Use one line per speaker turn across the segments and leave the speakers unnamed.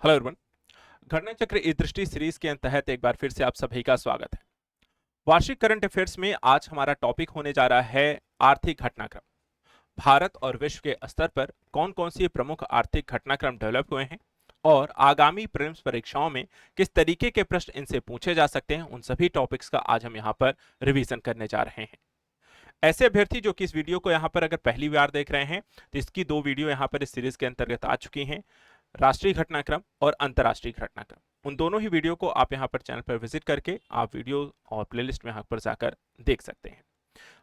Hello everyone. घटना चक्र इस दृष्टि सीरीज के तहत एक बार फिर से आप सभी का स्वागत है। वार्षिक करंट अफेयर्स में आज हमारा टॉपिक होने जा रहा है आर्थिक घटनाक्रम। भारत और विश्व के स्तर पर कौन कौन सी प्रमुख आर्थिक घटनाक्रम डेवलप हुए हैं और आगामी प्रीलिम्स परीक्षाओं में किस तरीके के प्रश्न इनसे पूछे जा सकते हैं, उन सभी टॉपिक्स का आज हम यहाँ पर रिवीजन करने जा रहे हैं। ऐसे अभ्यर्थी जो कि इस वीडियो को यहाँ पर अगर पहली बार देख रहे हैं तो इसकी दो वीडियो यहाँ पर इस सीरीज के अंतर्गत आ चुकी हैं, राष्ट्रीय घटनाक्रम और अंतर्राष्ट्रीय घटनाक्रम। उन दोनों ही वीडियो को आप यहाँ पर चैनल पर विजिट करके आप वीडियो और प्लेलिस्ट में यहाँ पर जाकर देख सकते हैं।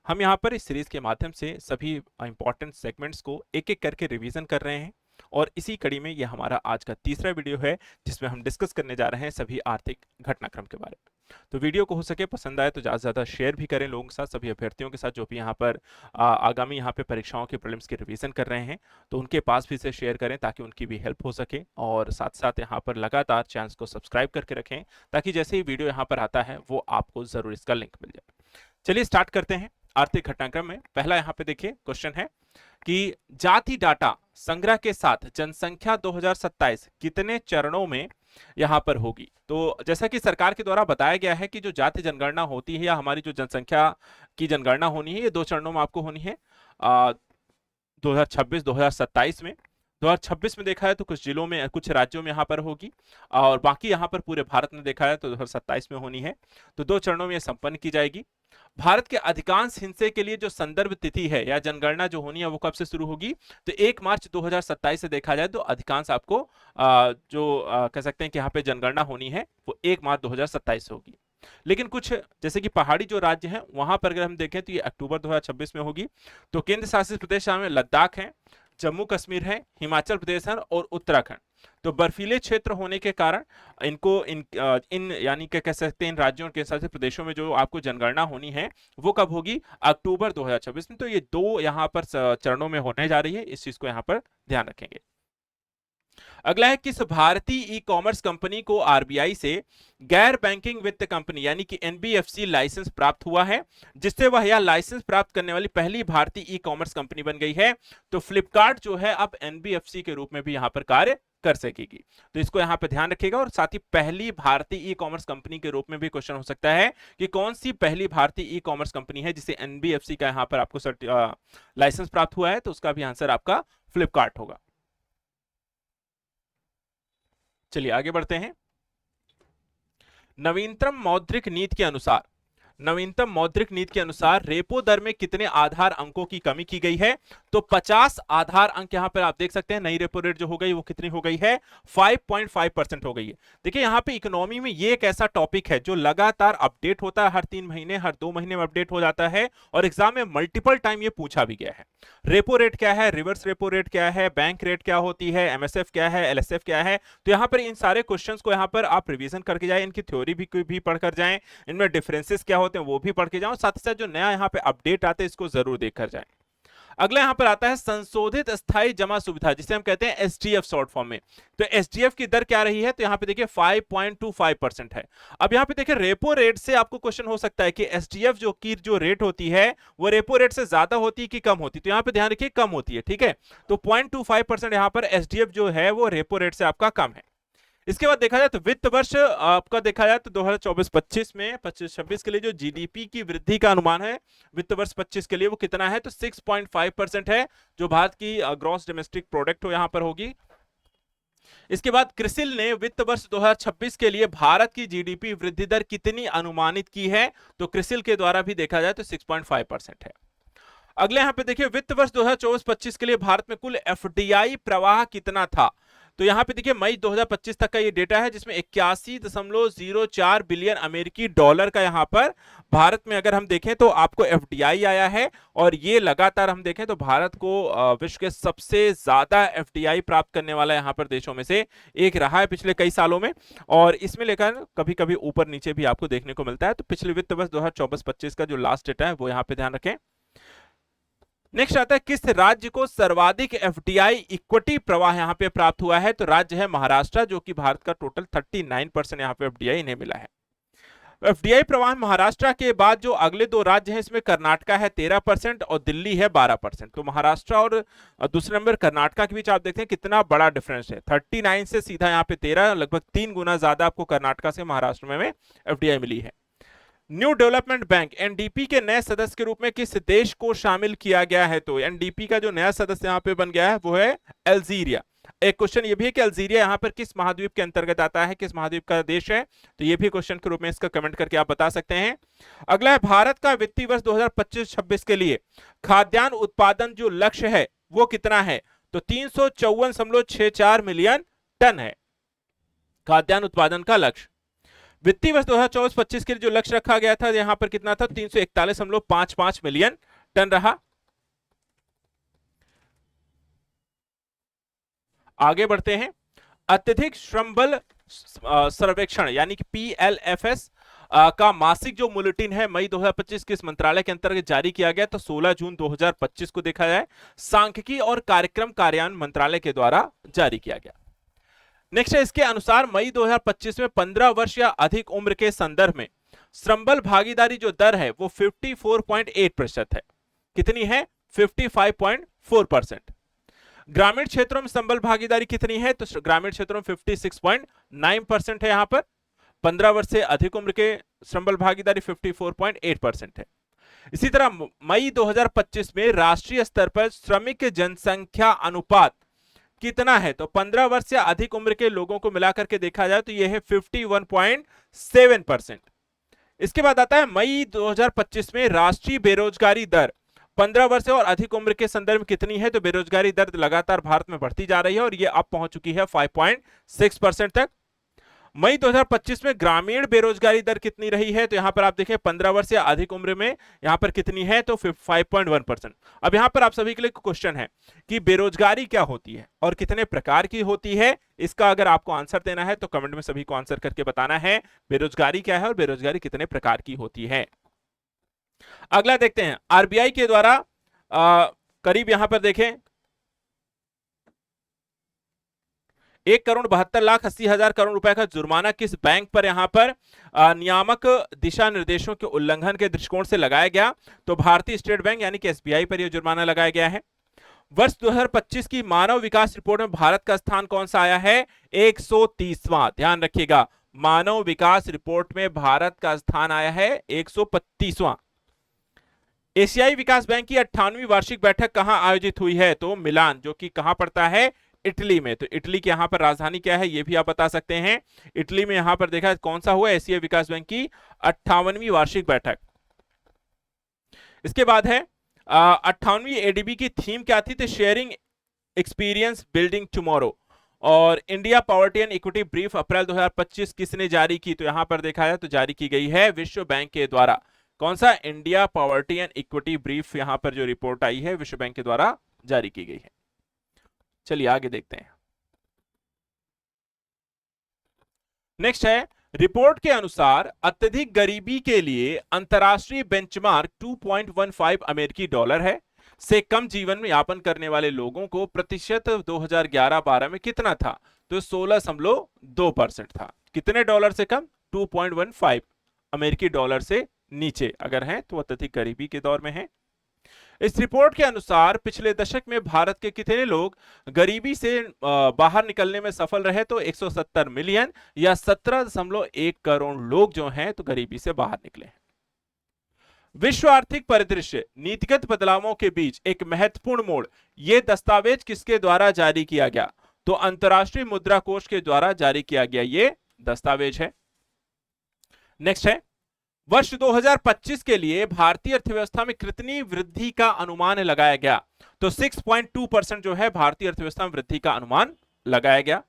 हम यहाँ पर इस सीरीज के माध्यम से सभी इंपॉर्टेंट सेगमेंट्स को एक एक करके रिवीजन कर रहे हैं और इसी कड़ी में यह हमारा आज का तीसरा वीडियो है जिसमें हम डिस्कस करने जा रहे हैं सभी आर्थिक घटनाक्रम के बारे में। तो वीडियो को हो सके पसंद आए तो ज़्यादा से ज़्यादा शेयर भी करें लोगों के साथ, सभी अभ्यर्थियों के साथ जो भी यहाँ पर आगामी यहाँ पे परीक्षाओं के प्रीलिम्स की रिवीजन कर रहे हैं, तो उनके पास भी इसे शेयर करें ताकि उनकी भी हेल्प हो सके। और साथ साथ यहाँ पर लगातार चैनल को सब्सक्राइब करके रखें ताकि जैसे ही वीडियो यहाँ पर आता है वो आपको जरूर इसका लिंक मिल जाए। चलिए स्टार्ट करते हैं। आर्थिक घटनाक्रम में पहला यहाँ पे देखिए क्वेश्चन है कि जाति डाटा संग्रह के साथ जनसंख्या 2027 कितने चरणों में यहां पर होगी। तो जैसा कि सरकार के द्वारा बताया गया है कि जो जाति जनगणना होती है या हमारी जो जनसंख्या की जनगणना होनी है ये दो चरणों में आपको होनी है। 2026 2027 में 2026 में देखा है तो कुछ जिलों में कुछ राज्यों में यहाँ पर होगी और बाकी यहाँ पर पूरे भारत में देखा है तो 2027 में होनी है। तो दो चरणों में ये संपन्न की जाएगी। भारत के अधिकांश हिस्से के लिए जो संदर्भ तिथि है या जनगणना जो होनी है वो कब से शुरू होगी, तो 1 मार्च 2027 से देखा जाए तो अधिकांश आपको कह सकते हैं कि यहाँ पे जनगणना होनी है वो 1 मार्च 2027 होगी। लेकिन कुछ जैसे कि पहाड़ी जो राज्य हैं वहां पर अगर हम देखें तो ये अक्टूबर 2026 में होगी। तो केंद्र शासित प्रदेश शामिल लद्दाख है, जम्मू कश्मीर है, हिमाचल प्रदेश है और उत्तराखंड। तो बर्फीले क्षेत्र होने के कारण इनको इन यानी कि कह सकते हैं इन राज्यों के साथ प्रदेशों में जो आपको जनगणना होनी है वो कब होगी, अक्टूबर 2026 में। तो ये दो यहाँ पर चरणों में होने जा रही है, इस चीज को यहाँ पर ध्यान रखेंगे। अगला है किस भारतीय ई कॉमर्स कंपनी को आरबीआई से गैर बैंकिंग वित्त कंपनी यानी कि एनबीएफसी लाइसेंस प्राप्त हुआ है, जिससे वह यह लाइसेंस प्राप्त करने वाली पहली भारतीय ई कॉमर्स कंपनी बन गई है। तो फ्लिपकार्ट जो है अब एनबीएफसी के रूप में भी यहां पर कार्य कर सकेगी। तो इसको यहां पर ध्यान रखिएगा। और साथ ही पहली भारतीय ई कॉमर्स कंपनी के रूप में भी क्वेश्चन हो सकता है कि कौन सी पहली भारतीय ई कॉमर्स कंपनी है जिसे एनबीएफसी का यहां पर आपको लाइसेंस प्राप्त हुआ है, तो उसका भी आंसर आपका फ्लिपकार्ट होगा। चलिए आगे बढ़ते हैं। नवीनतम मौद्रिक नीति के अनुसार रेपो दर में कितने आधार अंकों की कमी की गई है, तो 50 आधार अंक यहां पर आप देख सकते हैं। नई रेपो रेट जो हो गई वो कितनी हो गई है, 5.5% हो गई है। देखिए यहां पे इकोनॉमी में ये एक ऐसा टॉपिक है जो लगातार अपडेट होता है, हर 3 महीने हर 2 महीने में अपडेट हो जाता है और एग्जाम में मल्टीपल टाइम ये पूछा भी गया है। रेपो रेट क्या है, रिवर्स रेपो रेट क्या है, बैंक रेट क्या होती है, एमएसएफ क्या है, एलएसएफ क्या है। तो यहाँ पर इन सारे क्वेश्चंस को यहाँ पर आप रिवीजन करके जाए, इनकी थ्योरी भी पढ़कर जाएं, इनमें डिफरेंसेस क्या होते हैं वो भी पढ़ के जाओ, साथ ही साथ जो नया यहाँ पे अपडेट आते हैं इसको जरूर देखकर जाएं। अगला यहां पर आता है संशोधित स्थायी जमा सुविधा जिसे हम कहते हैं एसडीएफ शॉर्ट फॉर्म में। तो एसडीएफ की दर क्या रही है, तो यहां पे देखिए 5.25% है। अब यहां पे देखिए रेपो रेट से आपको क्वेश्चन हो सकता है कि एसडीएफ जो रेट होती है वो रेपो रेट से ज्यादा होती है कि कम होती है, तो यहां पे ध्यान रखिए कम होती है, ठीक है। तो 0.25% यहां पर एसडीएफ जो है वो रेपो रेट से आपका कम है। इसके बाद देखा जाए तो वित्त वर्ष आपका देखा जाए तो 2024-25 में 25-26 के लिए जो जीडीपी की वृद्धि का अनुमान है वित्त वर्ष 25 के लिए वो कितना है, तो 6.5% है, जो भारत की ग्रॉस डोमेस्टिक प्रोडक्ट हो यहां पर होगी। इसके बाद क्रिसिल ने वित्त वर्ष 2026 के लिए भारत की जीडीपी वृद्धि दर कितनी अनुमानित की है, तो क्रिसिल के द्वारा भी देखा जाए तो 6.5% है। अगले यहां पे देखिए वित्त वर्ष 2024-25 के लिए भारत में कुल एफडीआई प्रवाह कितना था, तो यहां पे देखिए मई 2025 तक का ये डेटा है जिसमें 81.04 बिलियन अमेरिकी डॉलर का यहां पर भारत में अगर हम देखें तो आपको एफडीआई आया है। और ये लगातार हम देखें तो भारत को विश्व के सबसे ज्यादा एफडीआई प्राप्त करने वाला यहां पर देशों में से एक रहा है पिछले कई सालों में। और इसमें लेकर कभी कभी ऊपर नीचे भी आपको देखने को मिलता है। तो पिछले वित्त वर्ष 2024-25 का जो लास्ट डेटा है वो यहाँ पे ध्यान रखें। नेक्स्ट आता है किस राज्य को सर्वाधिक एफडीआई इक्विटी प्रवाह यहां पे प्राप्त हुआ है, तो राज्य है महाराष्ट्र, जो कि भारत का टोटल 39% यहां पे एफडीआई इन्हें मिला है। एफडीआई प्रवाह महाराष्ट्र के बाद जो अगले दो राज्य हैं इसमें कर्नाटका है 13% और दिल्ली है 12%। तो महाराष्ट्र और दूसरे नंबर कर्नाटका के बीच आप देखते हैं कितना बड़ा डिफरेंस है, 39 से सीधा यहाँ पे 13, लगभग 3 गुना ज्यादा आपको कर्नाटका से महाराष्ट्र में एफडीआई मिली है। न्यू डेवलपमेंट बैंक एनडीपी के नए सदस्य के रूप में किस देश को शामिल किया गया है? तो एनडीपी का जो नया सदस्य यहाँ पे बन गया है वो है अल्जीरिया। एक क्वेश्चन ये भी है कि अल्जीरिया यहाँ पर किस महाद्वीप के अंतर्गत आता है, किस महाद्वीप का देश है? तो ये भी क्वेश्चन के रूप में इसका कमेंट करके आप बता सकते हैं। अगला है भारत का वित्तीय वर्ष 2025-26 के लिए खाद्यान्न उत्पादन जो लक्ष्य है वो कितना है? तो 354.64 मिलियन टन है खाद्यान्न उत्पादन का लक्ष्य। वित्तीय वर्ष 2024-25 के लिए जो लक्ष्य रखा गया था यहां पर कितना था? 341.55 मिलियन टन रहा। आगे बढ़ते हैं। अत्यधिक श्रम बल सर्वेक्षण यानी कि पीएलएफएस का मासिक जो बुलेटिन है मई 2025 किस मंत्रालय के अंतर्गत जारी किया गया? तो 16 जून 2025 को देखा जाए सांख्यिकी और कार्यक्रम कार्यान्वयन मंत्रालय के द्वारा जारी किया गया। नेक्स्ट है, इसके अनुसार मई 2025 में 15 वर्ष या अधिक उम्र के संदर्भ में श्रमबल भागीदारी जो दर है वो 54.8% है। कितनी है? 55.4%। ग्रामीण क्षेत्रों में श्रमबल भागीदारी कितनी है? तो ग्रामीण क्षेत्रों में 56.9% है। यहां पर 15 वर्ष से अधिक उम्र के श्रमबल भागीदारी 54.8% है। इसी तरह मई 2025 में राष्ट्रीय स्तर पर श्रमिक जनसंख्या अनुपात कितना है? तो 15 वर्ष से अधिक उम्र के लोगों को मिलाकर के देखा जाए तो यह है 51.7%। इसके बाद आता है मई 2025 में राष्ट्रीय बेरोजगारी दर 15 वर्ष और अधिक उम्र के संदर्भ में कितनी है? तो बेरोजगारी दर लगातार भारत में बढ़ती जा रही है और यह अब पहुंच चुकी है 5.6% तक। मई 2025 में ग्रामीण बेरोजगारी दर कितनी रही है? तो यहां पर आप देखें 15 वर्ष या अधिक उम्र में यहां पर कितनी है? तो 5.1%। अब यहां पर आप सभी के लिए क्वेश्चन है कि बेरोजगारी क्या होती है और कितने प्रकार की होती है। इसका अगर आपको आंसर देना है तो कमेंट में सभी को आंसर करके बताना है बेरोजगारी क्या है और बेरोजगारी कितने प्रकार की होती है। अगला देखते हैं, आरबीआई के द्वारा करीब यहां पर देखें 1,72,80,000 करोड़ रुपए का जुर्माना किस बैंक पर यहां पर नियामक दिशा निर्देशों के उल्लंघन के दृष्टिकोण से लगाया गया? तो भारतीय स्टेट बैंक यानी कि एसबीआई पर यह जुर्माना लगाया गया है। वर्ष 2025 की मानव विकास रिपोर्ट में भारत का स्थान कौन सा आया है? 130वां। ध्यान रखिएगा, मानव विकास रिपोर्ट में भारत का स्थान आया है 135वां। एशियाई विकास बैंक की 58वीं वार्षिक बैठक कहां आयोजित हुई है? तो मिलान, जो कि कहां पड़ता है? इटली में। तो इटली की यहां पर राजधानी क्या है ये भी आप बता सकते हैं। इटली में यहां पर देखा कौन सा हुआ? एशियाई विकास बैंक की 58वीं वार्षिक बैठक। इसके बाद है 58वीं एडीबी की थीम क्या थी? तो शेयरिंग एक्सपीरियंस बिल्डिंग टुमारो। और India poverty and equity brief April 2025 किसने जारी की? तो यहां पर देखा जाए तो जारी की गई है विश्व बैंक के द्वारा। कौन सा? India poverty and equity brief यहां पर जो रिपोर्ट आई है विश्व बैंक के द्वारा जारी की गई है। चलिए आगे देखते हैं। नेक्स्ट है, रिपोर्ट के अनुसार अत्यधिक गरीबी के लिए अंतरराष्ट्रीय बेंचमार्क 2.15 अमेरिकी डॉलर है। से कम जीवन यापन करने वाले लोगों को प्रतिशत 2011-12 में कितना था? तो 16.2% था। कितने डॉलर से कम? 2.15 अमेरिकी डॉलर से नीचे अगर हैं तो अत्यधिक गरीबी के दौर में हैं। इस रिपोर्ट के अनुसार पिछले दशक में भारत के कितने लोग गरीबी से बाहर निकलने में सफल रहे? तो 170 मिलियन या 17.1 करोड़ लोग जो हैं तो गरीबी से बाहर निकले हैं। विश्व आर्थिक परिदृश्य नीतिगत बदलावों के बीच एक महत्वपूर्ण मोड़, यह दस्तावेज किसके द्वारा जारी किया गया? तो अंतरराष्ट्रीय मुद्रा कोष के द्वारा जारी किया गया ये दस्तावेज है। नेक्स्ट है, वर्ष 2025 के लिए भारतीय अर्थव्यवस्था में कितनी वृद्धि का अनुमान लगाया गया? तो 6.2% जो है भारतीय अर्थव्यवस्था में वृद्धि का अनुमान लगाया गया।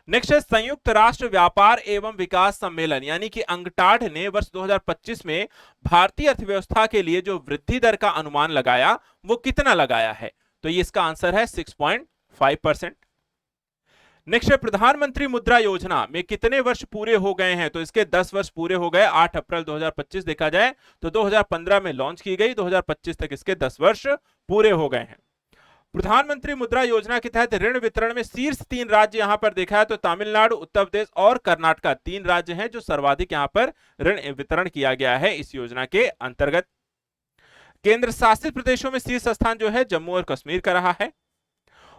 नेक्स्ट है, संयुक्त राष्ट्र व्यापार एवं विकास सम्मेलन यानी कि अंगटाड ने वर्ष 2025 में भारतीय अर्थव्यवस्था के लिए जो वृद्धि दर का अनुमान लगाया वो कितना लगाया है? तो ये इसका आंसर है 6.5%। नेक्स्ट है, प्रधानमंत्री मुद्रा योजना में कितने वर्ष पूरे हो गए हैं? तो इसके 10 वर्ष पूरे हो गए। 8 अप्रैल 2025 देखा जाए तो 2015 में लॉन्च की गई, 2025 तक इसके 10 वर्ष पूरे हो गए हैं। प्रधानमंत्री मुद्रा योजना के तहत ऋण वितरण में शीर्ष 3 राज्य यहां पर देखा है तो तमिलनाडु, उत्तर प्रदेश और कर्नाटक 3 राज्य हैं जो सर्वाधिक यहां पर ऋण वितरण किया गया है इस योजना के अंतर्गत। केंद्र शासित प्रदेशों में शीर्ष स्थान जो है जम्मू और कश्मीर का रहा है।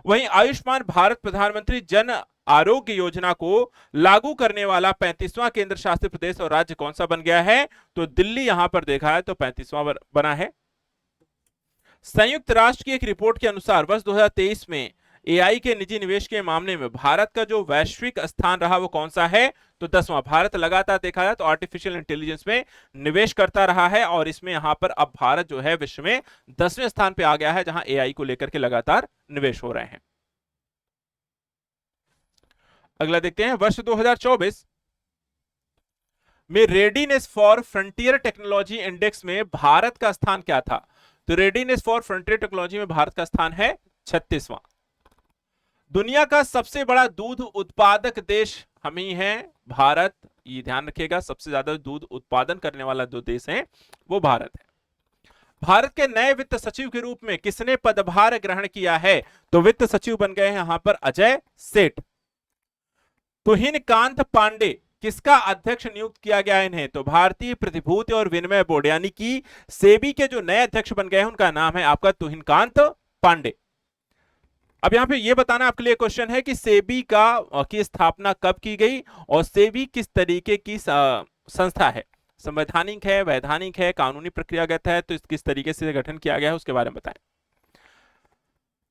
वहीं आयुष्मान भारत प्रधानमंत्री जन आरोग्य योजना को लागू करने वाला 35वां केंद्र शासित प्रदेश और राज्य कौन सा बन गया है तो दिल्ली यहां पर देखा है तो 35वां बना है। संयुक्त राष्ट्र की एक रिपोर्ट के अनुसार वर्ष 2023 में एआई के निजी निवेश के मामले में भारत का जो वैश्विक स्थान रहा वो कौन सा है तो 10वां। भारत लगातार देखा जाए तो आर्टिफिशियल इंटेलिजेंस में निवेश करता रहा है और इसमें यहां पर अब भारत जो है विश्व में 10वें स्थान पे आ गया है जहां एआई को लेकर के लगातार निवेश हो रहे हैं। अगला देखते हैं, वर्ष 2024 में readiness for frontier technology index में भारत का स्थान क्या था तो रेडीनेस फॉर फ्रंटियर टेक्नोलॉजी में भारत का स्थान है 36वां। दुनिया का सबसे बड़ा दूध उत्पादक देश हम ही हैं भारत, ये ध्यान रखिएगा, सबसे ज्यादा दूध उत्पादन करने वाला जो देश है वो भारत है। भारत के नए वित्त सचिव के रूप में किसने पदभार ग्रहण किया है तो वित्त सचिव बन गए हैं यहां पर अजय सेठ। तुहिनकांत पांडे किसका अध्यक्ष नियुक्त किया गया इन्हें तो भारतीय प्रतिभूति और विनिमय बोर्ड यानी कि सेबी के जो नए अध्यक्ष बन गए हैं उनका नाम है आपका तुहिनकांत पांडे। अब यहां पे ये बताना आपके लिए क्वेश्चन है कि सेबी की स्थापना कब की गई और सेबी किस तरीके की संस्था है, संवैधानिक है, वैधानिक है, कानूनी प्रक्रियागत है, तो किस तरीके से गठन किया गया है उसके बारे में बताएं।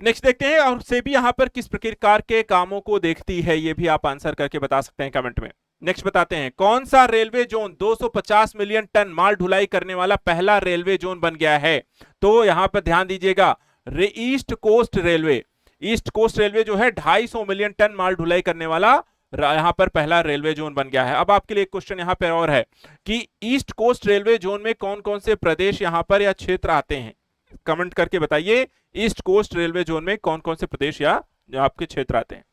नेक्स्ट देखते हैं, और सेबी यहां पर किस प्रकार के कामों को देखती है ये भी आप आंसर करके बता सकते हैं कमेंट में। नेक्स्ट बताते हैं, कौन सा रेलवे जोन 250 मिलियन टन माल ढुलाई करने वाला पहला रेलवे जोन बन गया है तो यहां पर ध्यान दीजिएगा East Coast Railway. East Coast Railway जो है 250 मिलियन टन माल ढुलाई करने वाला यहां पर पहला रेलवे जोन बन गया है। अब आपके लिए एक क्वेश्चन यहां पर और है कि ईस्ट कोस्ट रेलवे जोन में कौन कौन से प्रदेश यहां पर या क्षेत्र आते हैं, कमेंट करके बताइए ईस्ट कोस्ट रेलवे जोन में कौन कौन से प्रदेश या आपके क्षेत्र आते हैं।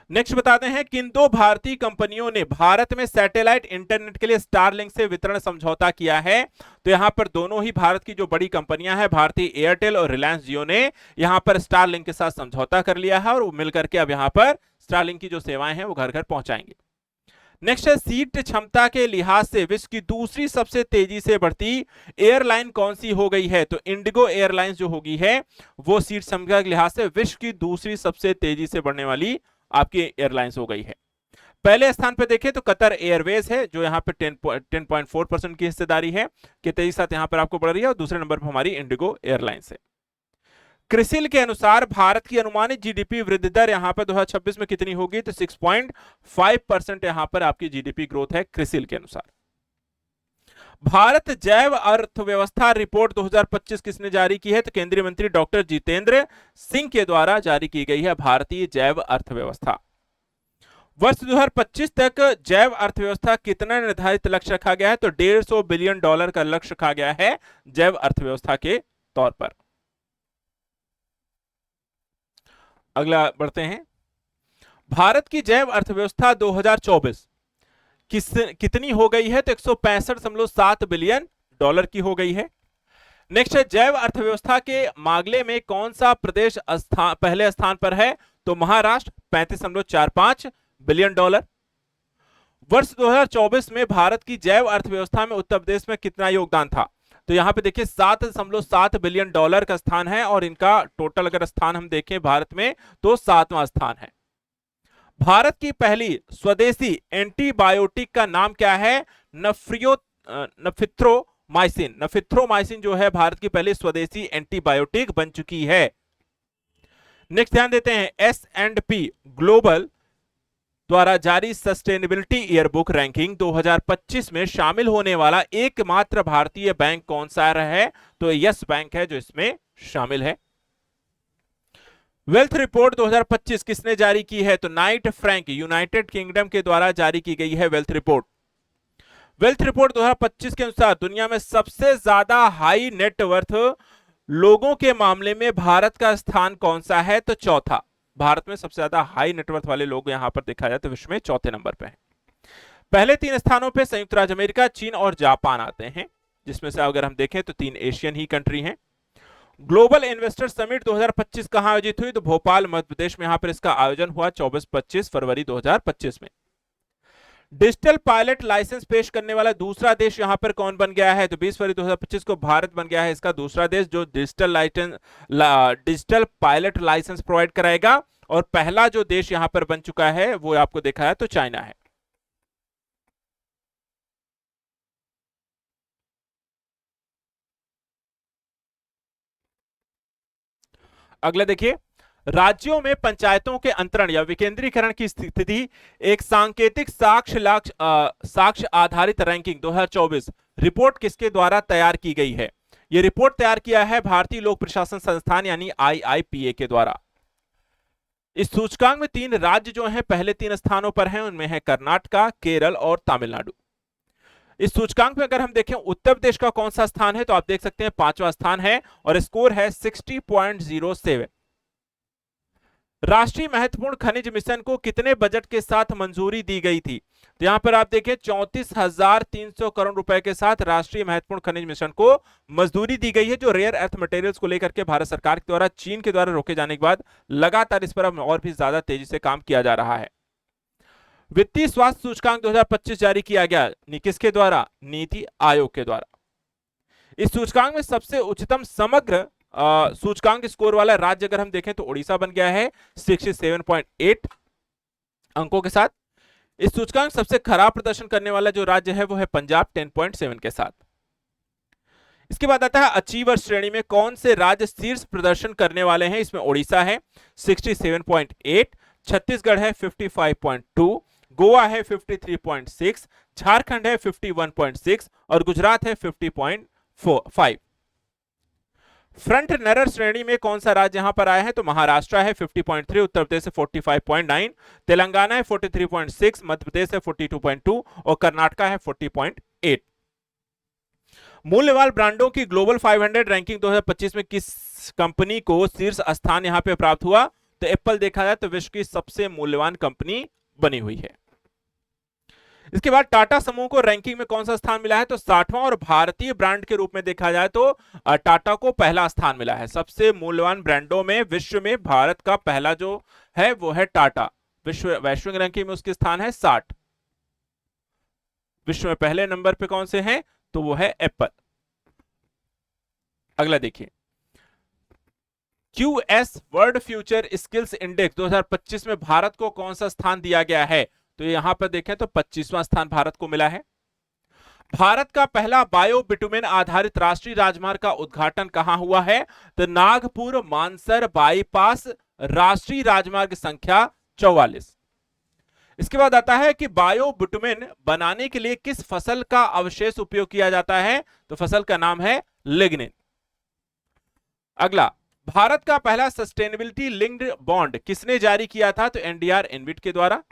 नेक्स्ट बताते हैं, किन दो भारतीय कंपनियों ने भारत में सैटेलाइट इंटरनेट के लिए स्टारलिंक से वितरण समझौता किया है तो यहां पर दोनों ही भारत की जो बड़ी कंपनियां हैं भारतीय एयरटेल और रिलायंस जियो ने यहां पर स्टारलिंक के साथ समझौता कर लिया है और मिलकर के अब यहां पर स्टारलिंक की जो सेवाएं हैं वो घर घर पहुंचाएंगे। नेक्स्ट है, सीट क्षमता के लिहाज से विश्व की दूसरी सबसे तेजी से बढ़ती एयरलाइन कौन सी हो गई है तो इंडिगो एयरलाइंस जो होगी है वो सीट क्षमता के लिहाज से विश्व की दूसरी सबसे तेजी से बढ़ने वाली आपकी एयरलाइंस हो गई है। पहले स्थान पर देखें तो कतर एयरवेज है जो यहां पे 10.4% की हिस्सेदारी है कि तेजी से यहां पर आपको बढ़ रही है और दूसरे नंबर पर हमारी इंडिगो एयरलाइंस है। क्रिसिल के अनुसार भारत की अनुमानित जीडीपी वृद्धि दर यहां पर 2026 में कितनी होगी तो 6.5% यहां पर आपकी जीडीपी ग्रोथ है क्रिसिल के अनुसार। भारत जैव अर्थव्यवस्था रिपोर्ट 2025 किसने जारी की है तो केंद्रीय मंत्री डॉक्टर जितेंद्र सिंह के द्वारा जारी की गई है भारतीय जैव अर्थव्यवस्था। वर्ष 2025 तक जैव अर्थव्यवस्था कितना निर्धारित लक्ष्य रखा गया है तो $150 बिलियन का लक्ष्य रखा गया है जैव अर्थव्यवस्था के तौर पर। अगला बढ़ते हैं, भारत की जैव अर्थव्यवस्था 2024 कितनी हो गई है तो $165.7 बिलियन की हो गई है। नेक्स्ट है, जैव अर्थव्यवस्था के मामले में कौन सा प्रदेश पहले स्थान पर है तो महाराष्ट्र 35.45 बिलियन डॉलर। वर्ष 2024 में भारत की जैव अर्थव्यवस्था में उत्तर प्रदेश में कितना योगदान था तो यहां पे देखिए $7.7 बिलियन का स्थान है और इनका टोटल अगर स्थान हम देखें भारत में तो 7वां स्थान है। भारत की पहली स्वदेशी एंटीबायोटिक का नाम क्या है नफिथ्रोमाइसिन। नफिथ्रोमाइसिन जो है भारत की पहली स्वदेशी एंटीबायोटिक बन चुकी है। नेक्स्ट ध्यान देते हैं, S&P ग्लोबल द्वारा जारी सस्टेनेबिलिटी ईयरबुक रैंकिंग 2025 में शामिल होने वाला एकमात्र भारतीय बैंक कौन सा है तो यस बैंक है जो इसमें शामिल है। वेल्थ रिपोर्ट 2025 किसने जारी की है तो नाइट फ्रैंक यूनाइटेड किंगडम के द्वारा जारी की गई है वेल्थ रिपोर्ट। वेल्थ रिपोर्ट 2025 के अनुसार दुनिया में सबसे ज्यादा हाई नेटवर्थ लोगों के मामले में भारत का स्थान कौन सा है तो चौथा। भारत में सबसे ज्यादा हाई नेटवर्थ वाले लोग यहां पर देखा जाए तो विश्व में चौथे नंबर पे हैं। पहले 3 स्थानों पे संयुक्त राज्य अमेरिका, चीन और जापान आते हैं जिसमें से अगर हम देखें तो 3 एशियन ही कंट्री हैं। ग्लोबल इन्वेस्टर समिट 2025 कहां आयोजित हुई? तो भोपाल मध्य प्रदेश में यहां पर इसका आयोजन हुआ 24-25 फरवरी 2025 में। डिजिटल पायलट लाइसेंस पेश करने वाला दूसरा देश यहां पर कौन बन गया है? तो 20 फरवरी 2025 को भारत बन गया है इसका दूसरा देश जो डिजिटल पायलट लाइसेंस प्रोवाइड कराएगा। और पहला जो देश यहां पर बन चुका है वो आपको देखा है तो चाइना है। अगला देखिए, राज्यों में पंचायतों के अंतरण या विकेंद्रीकरण की स्थिति एक सांकेतिक साक्ष्य आधारित रैंकिंग 2024 रिपोर्ट किसके द्वारा तैयार की गई है? यह रिपोर्ट तैयार किया है भारतीय लोक प्रशासन संस्थान यानी आईआईपीए के द्वारा। इस सूचकांक में 3 राज्य जो हैं पहले 3 स्थानों पर हैं, उनमें है कर्नाटका, केरल और तमिलनाडु। इस सूचकांक में अगर हम देखें उत्तर प्रदेश का कौन सा स्थान है, तो आप देख सकते हैं 5वां स्थान है और स्कोर है 60.07। राष्ट्रीय महत्वपूर्ण खनिज मिशन को कितने बजट के साथ मंजूरी दी गई थी? तो यहां पर आप देखें 34,300 करोड़ रुपए के साथ राष्ट्रीय महत्वपूर्ण खनिज मिशन को मंजूरी दी गई है, जो रेयर अर्थ मटेरियल्स को लेकर के भारत सरकार के द्वारा चीन के द्वारा रोके जाने के बाद लगातार इस पर और भी ज्यादा तेजी से काम किया जा रहा है। वित्तीय स्वास्थ्य सूचकांक 2025 जारी किया गया किसके द्वारा? नीति आयोग के द्वारा। इस सूचकांक में सबसे उच्चतम समग्र सूचकांक स्कोर वाला राज्य अगर हम देखें तो उड़ीसा बन गया है 67.8 अंकों के साथ। इस सूचकांक सबसे खराब प्रदर्शन करने वाला जो राज्य है वो है पंजाब 10.7 के साथ। इसके बाद आता है अचीवर श्रेणी में कौन से राज्य शीर्ष प्रदर्शन करने वाले हैं? इसमें उड़ीसा है 67.8, छत्तीसगढ़ है 55.2, गोवा है 53.6, झारखंड है 51.6 और गुजरात है 50.5। फ्रंट रनर श्रेणी में कौन सा राज्य यहां पर आया है? तो महाराष्ट्र है 50.3, उत्तर प्रदेश है 45.9, तेलंगाना है 43.6, मध्य प्रदेश है 42.2 और कर्नाटका है 40.8। मूल्यवान ब्रांडों की ग्लोबल 500 रैंकिंग 2025 में किस कंपनी को शीर्ष स्थान यहां पे प्राप्त हुआ? तो एप्पल देखा जाए तो विश्व की सबसे मूल्यवान कंपनी बनी हुई है। इसके बाद टाटा समूह को रैंकिंग में कौन सा स्थान मिला है? तो 60वां और भारतीय ब्रांड के रूप में देखा जाए तो टाटा को पहला स्थान मिला है। सबसे मूल्यवान ब्रांडों में विश्व में भारत का पहला जो है वो है टाटा। वैश्विक रैंकिंग में उसके स्थान है 60। विश्व में पहले नंबर पे कौन से हैं? तो वो है एप्पल। अगला देखिए, QS world future skills index 2025 में भारत को कौन सा स्थान दिया गया है? तो यहां पर देखें तो 25वां स्थान भारत को मिला है। भारत का पहला बायो बिटुमेन आधारित राष्ट्रीय राजमार्ग का उद्घाटन कहां हुआ है? तो नागपुर मानसर बाईपास राष्ट्रीय राजमार्ग संख्या 44। इसके बाद आता है कि बायो बिटुमेन बनाने के लिए किस फसल का अवशेष उपयोग किया जाता है? तो फसल का नाम है लिग्निन। अगला, भारत का पहला सस्टेनेबिलिटी लिंक्ड बॉन्ड किसने जारी किया था? तो एनडीआर इनविट के द्वारा।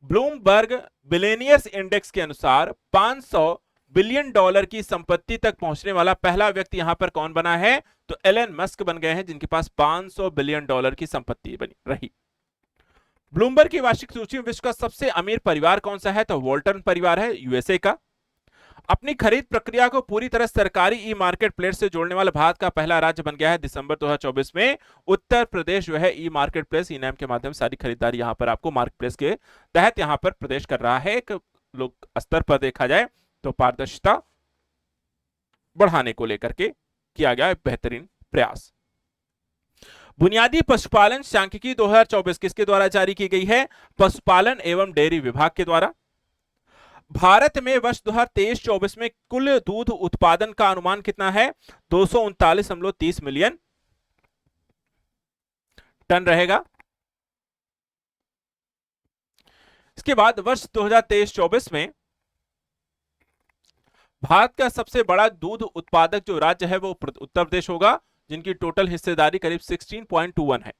ब्लूमबर्ग बिलियनियर्स इंडेक्स के अनुसार 500 बिलियन डॉलर की संपत्ति तक पहुंचने वाला पहला व्यक्ति यहां पर कौन बना है? तो एलन मस्क बन गए हैं, जिनके पास 500 बिलियन डॉलर की संपत्ति बनी रही। ब्लूमबर्ग की वार्षिक सूची में विश्व का सबसे अमीर परिवार कौन सा है? तो वोल्टन परिवार है, यूएसए का। अपनी खरीद प्रक्रिया को पूरी तरह सरकारी ई मार्केट प्लेस से जोड़ने वाला भारत का पहला राज्य बन गया है दिसंबर 2024 में उत्तर प्रदेश जो है ई मार्केट प्लेस ई-नैम के माध्यम से सारी खरीदारी यहां पर आपको मार्केट प्लेस के तहत यहां पर प्रदेश कर रहा है। एक लोक स्तर पर देखा जाए तो पारदर्शिता बढ़ाने को लेकर के किया गया बेहतरीन प्रयास। बुनियादी पशुपालन सांख्यिकी 2024 किसके द्वारा जारी की गई है? पशुपालन एवं डेयरी विभाग के द्वारा। भारत में वर्ष 2023-24 में कुल दूध उत्पादन का अनुमान कितना है? 239.30 मिलियन टन रहेगा। इसके बाद वर्ष 2023-24 में भारत का सबसे बड़ा दूध उत्पादक जो राज्य है वो उत्तर प्रदेश होगा, जिनकी टोटल हिस्सेदारी करीब 16.21 है।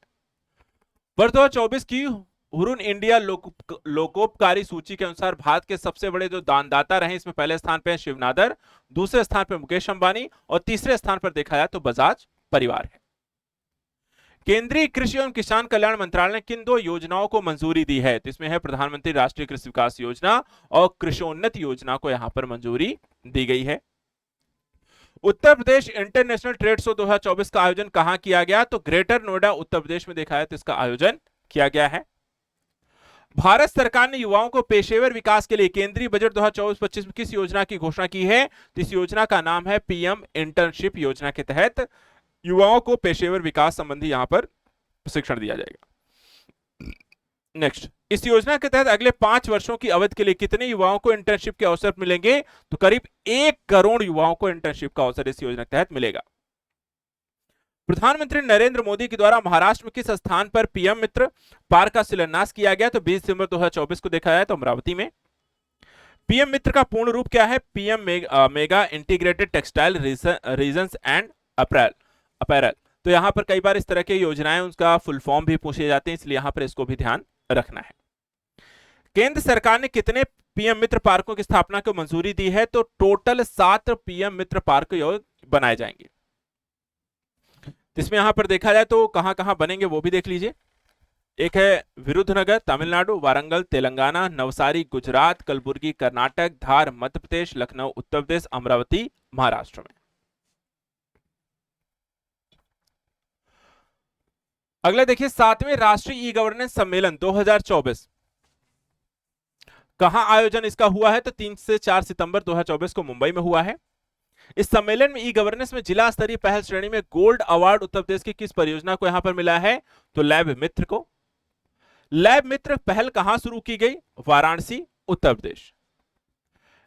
वर्ष 2024 की हुरुन इंडिया लोकोपकारी सूची के अनुसार भारत के सबसे बड़े जो दानदाता रहे, इसमें पहले स्थान पर शिव नादर, दूसरे स्थान पर मुकेश अंबानी और तीसरे स्थान पर देखा जाए तो बजाज परिवार है। केंद्रीय कृषि एवं किसान कल्याण मंत्रालय ने किन 2 योजनाओं को मंजूरी दी है? तो इसमें है प्रधानमंत्री राष्ट्रीय कृषि विकास योजना और कृषोन्नति योजना को यहां पर मंजूरी दी गई है। Uttar Pradesh international trade show 2024 का आयोजन कहां किया गया? तो ग्रेटर नोएडा उत्तर प्रदेश में देखा है तो इसका आयोजन किया गया है। भारत सरकार ने युवाओं को पेशेवर विकास के लिए केंद्रीय बजट 2024-25 में किस योजना की घोषणा की है? तो इस योजना का नाम है पीएम इंटर्नशिप योजना के तहत युवाओं को पेशेवर विकास संबंधी यहां पर प्रशिक्षण दिया जाएगा। नेक्स्ट, इस योजना के तहत अगले 5 वर्षों की अवधि के लिए कितने युवाओं को इंटर्नशिप के अवसर मिलेंगे? तो करीब 1 करोड़ युवाओं को इंटर्नशिप का अवसर इस योजना के तहत मिलेगा। प्रधानमंत्री नरेंद्र मोदी के द्वारा महाराष्ट्र में किस स्थान पर पीएम मित्र पार्क का शिलान्यास किया गया? तो 20 दिसंबर 2024 को देखा जाए तो अमरावती में। पीएम मित्र का पूर्ण रूप क्या है? PM mega integrated textile regions and apparel. तो यहां पर कई बार इस तरह की योजनाएं उनका फुल फॉर्म भी पूछे जाते हैं, इसलिए यहां पर इसको भी ध्यान रखना है। केंद्र सरकार ने कितने पीएम मित्र पार्कों की स्थापना को मंजूरी दी है? तो टोटल 7 पीएम मित्र पार्क बनाए जाएंगे। इसमें यहां पर देखा जाए तो कहां कहां बनेंगे वो भी देख लीजिए। एक है विरुद्धनगर तमिलनाडु, वारंगल तेलंगाना, नवसारी गुजरात, कलबुर्गी कर्नाटक, धार मध्य प्रदेश, लखनऊ उत्तर प्रदेश, अमरावती महाराष्ट्र में। अगला देखिए 7वें राष्ट्रीय ई गवर्नेंस सम्मेलन 2024 कहां आयोजन इसका हुआ है? तो 3 से 4 सितंबर 2024 को मुंबई में हुआ है। इस सम्मेलन में ई गवर्नेंस में जिला स्तरीय पहल श्रेणी में गोल्ड अवार्ड उत्तर प्रदेश की किस परियोजना को यहां पर मिला है? तो लैब मित्र को। लैब मित्र पहल कहां शुरू की गई? वाराणसी उत्तर प्रदेश।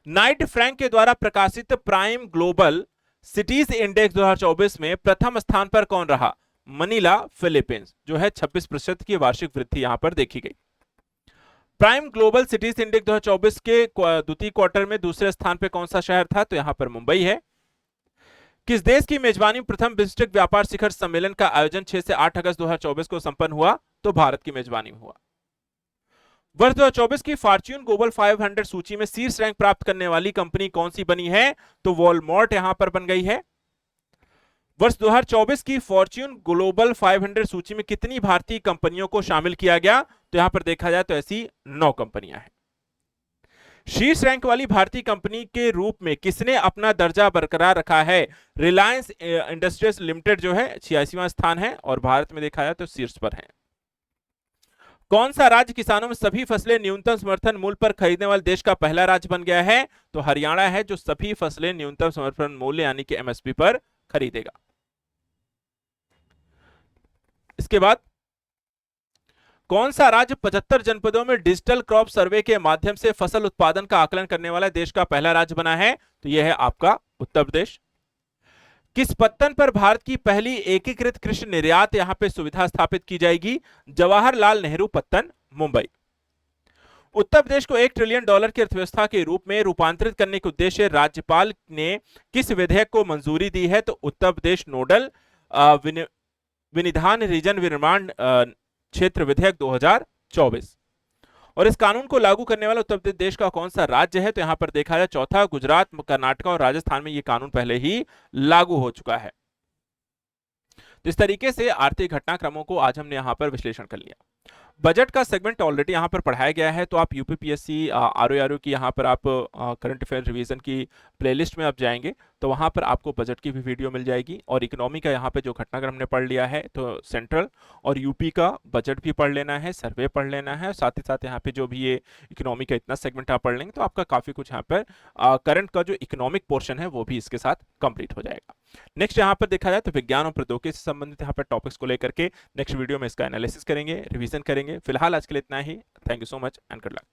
नाइट फ्रैंक के द्वारा प्रकाशित प्राइम ग्लोबल सिटीज इंडेक्स 2024 में प्रथम स्थान पर कौन रहा? मनीला फिलीपींस, जो है 26% की वार्षिक वृद्धि यहां पर देखी गई। प्राइम ग्लोबल सिटीज इंडेक्स 2024 के द्वितीय क्वार्टर में दूसरे स्थान पर कौन सा शहर था? तो यहां पर मुंबई है। किस देश की मेजबानी प्रथम बिम्स्टेक व्यापार शिखर सम्मेलन का आयोजन 6 से 8 अगस्त 2024 को संपन्न हुआ? तो भारत की मेजबानी में हुआ। वर्ष 2024 की फॉर्च्यून ग्लोबल 500 सूची में शीर्ष रैंक प्राप्त करने वाली कंपनी कौन सी बनी है? तो वॉलमार्ट यहां पर बन गई है। वर्ष 2024 की फॉर्च्यून ग्लोबल 500 सूची में कितनी भारतीय कंपनियों को शामिल किया गया? तो यहां पर देखा जाए तो ऐसी 9 कंपनियां हैं। शीर्ष रैंक वाली भारतीय कंपनी के रूप में किसने अपना दर्जा बरकरार रखा है? रिलायंस इंडस्ट्रीज लिमिटेड जो है 86वां स्थान है और भारत में देखा जाए तो शीर्ष पर है। कौन सा राज्य किसानों में सभी फसलें न्यूनतम समर्थन मूल्य पर खरीदने वाले देश का पहला राज्य बन गया है? तो हरियाणा है, जो सभी फसलें न्यूनतम समर्थन मूल्य यानी कि एमएसपी पर खरीदेगा। इसके बाद कौन सा राज्य 75 जनपदों में डिजिटल क्रॉप सर्वे के माध्यम से फसल उत्पादन का आकलन करने वाला देश का पहला राज्य बना है? तो यह है आपका उत्तर प्रदेश। किस पत्तन पर भारत की पहली एकीकृत कृषि निर्यात यहां पे सुविधा स्थापित की जाएगी? जवाहरलाल नेहरू पत्तन, मुंबई। उत्तर प्रदेश को $1 ट्रिलियन की अर्थव्यवस्था के रूप में रूपांतरित करने के उद्देश्य राज्यपाल ने किस विधेयक को मंजूरी दी है? तो उत्तर प्रदेश नोडल विनिधान रीजन विनिर्माण क्षेत्र विधेयक 2024। और इस कानून को लागू करने वाला उत्तर प्रदेश का कौन सा राज्य है? तो यहां पर देखा जाए चौथा, गुजरात, कर्नाटक और राजस्थान में यह कानून पहले ही लागू हो चुका है। तो इस तरीके से आर्थिक घटनाक्रमों को आज हमने यहां पर विश्लेषण कर लिया। बजट का सेगमेंट ऑलरेडी यहां पर पढ़ाया गया है, तो आप यूपीपीएससी आरओ की यहां पर आप करंट अफेयर रिवीजन की प्लेलिस्ट में आप जाएंगे तो वहां पर आपको बजट की भी वीडियो मिल जाएगी। और इकोनॉमी का यहां पे जो घटनाक्रम हमने पढ़ लिया है, तो सेंट्रल और यूपी का बजट भी पढ़ लेना है, सर्वे पढ़ लेना है, साथ ही साथ यहाँ पे जो भी ये इकोनॉमी का इतना सेगमेंट आप पढ़ लेंगे तो आपका काफी कुछ यहाँ पर करंट का जो इकोनॉमिक पोर्शन है वो भी इसके साथ कंप्लीट हो जाएगा। नेक्स्ट यहाँ पर देखा जाए तो विज्ञान और प्रौद्योगिकी से संबंधित यहाँ पर टॉपिक्स को लेकर के नेक्स्ट वीडियो में इसका एनालिसिस करेंगे, रिवीजन करेंगे। फिलहाल आज के लिए इतना ही। Thank you so much and good luck.